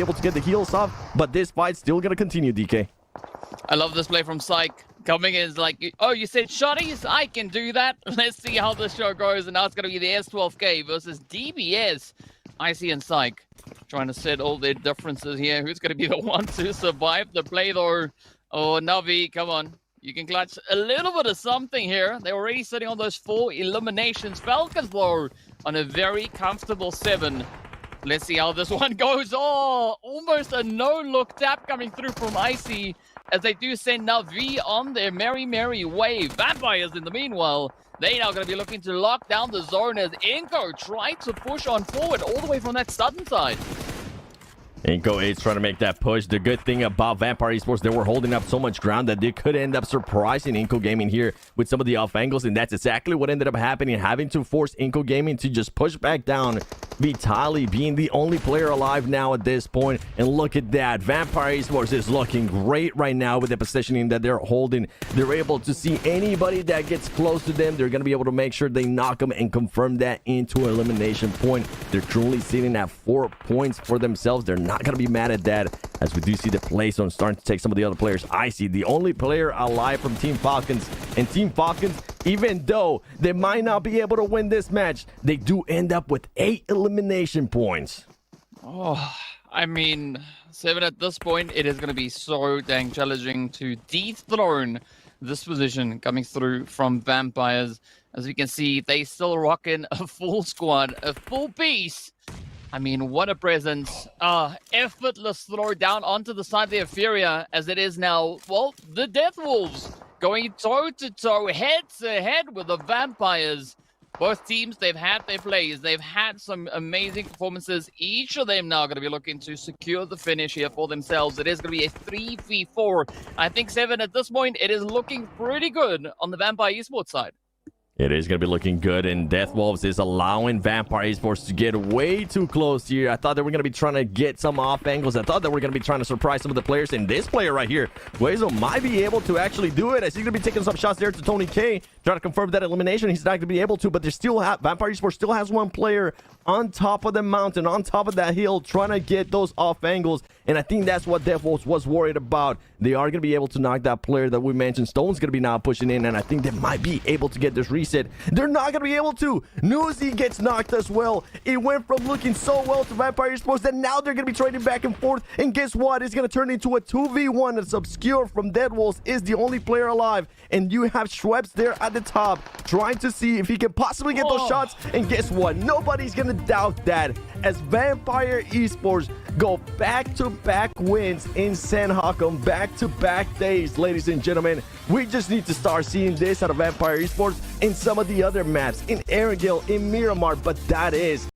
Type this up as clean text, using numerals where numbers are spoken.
able to get the heals off, but this fight's still going to continue, DK. I love this play from Psych. Coming in is like, oh, you said shotties? I can do that. Let's see how this show goes. And now it's going to be the S12K versus DBS. Icy and Psych trying to set all their differences here. Who's going to be the one to survive the play, though? Oh, Navi, come on. You can clutch a little bit of something here. They're already sitting on those 4 eliminations. Falcons, though, on a very comfortable 7. Let's see how this one goes. Oh, almost a no-look tap coming through from Icy as they do send Navi on their merry way. Vampires, in the meanwhile, they now going to be looking to lock down the zone as Inko tried to push on forward all the way from that sudden side. Inko is trying to make that push. The good thing about Vampire Esports, they were holding up so much ground that they could end up surprising Inko Gaming here with some of the off angles, and that's exactly what ended up happening, having to force Inko Gaming to just push back down. Vitali being the only player alive now at this point, and look at that. Vampire Esports is looking great right now with the positioning that they're holding. They're able to see anybody that gets close to them. They're going to be able to make sure they knock them and confirm that into an elimination point. They're currently sitting at 4 points for themselves. They're not going to be mad at that, as we do see the play zone starting to take some of the other players. Icy, the only player alive from Team Falcons, and Team Falcons, even though they might not be able to win this match, they do end up with 8 elimination points. Oh, I mean, 7 at this point, it is going to be so dang challenging to dethrone this position coming through from Vampires. As we can see, they still rocking a full squad, a full piece. I mean, what a presence. Effortless throw down onto the side of the Euphoria, as it is now, well, the Death Wolves going toe-to-toe, head-to-head with the Vampires. Both teams, they've had their plays. They've had some amazing performances. Each of them now going to be looking to secure the finish here for themselves. It is going to be a 3v4. I think 7 at this point, it is looking pretty good on the Vampire Esports side. It is going to be looking good, and Death Wolves is allowing Vampire Esports to get way too close here. I thought they were going to be trying to get some off angles. I thought they were going to be trying to surprise some of the players, and this player right here, Guezo, might be able to actually do it, as he's going to be taking some shots there to Tony K, trying to confirm that elimination. He's not going to be able to, but there's still Vampire Esports still has one player on top of the mountain, on top of that hill, trying to get those off angles, and I think that's what Death Wolves was worried about. They are going to be able to knock that player that we mentioned. Stone's going to be now pushing in, and I think they might be able to get this reset. They're not going to be able to. Newsy gets knocked as well. It went from looking so well to Vampire Esports that now they're going to be trading back and forth, and guess what? It's going to turn into a 2v1. It's Obscure from Dead Wolves is the only player alive, and you have Schweppes there at the top trying to see if he can possibly get those shots, and guess what? Nobody's going to doubt that, as Vampire Esports go back-to-back wins in San Haakon, back-to-back days, ladies and gentlemen. We just need to start seeing this out of Vampire Esports in some of the other maps, in Erangel, in Miramar, but that is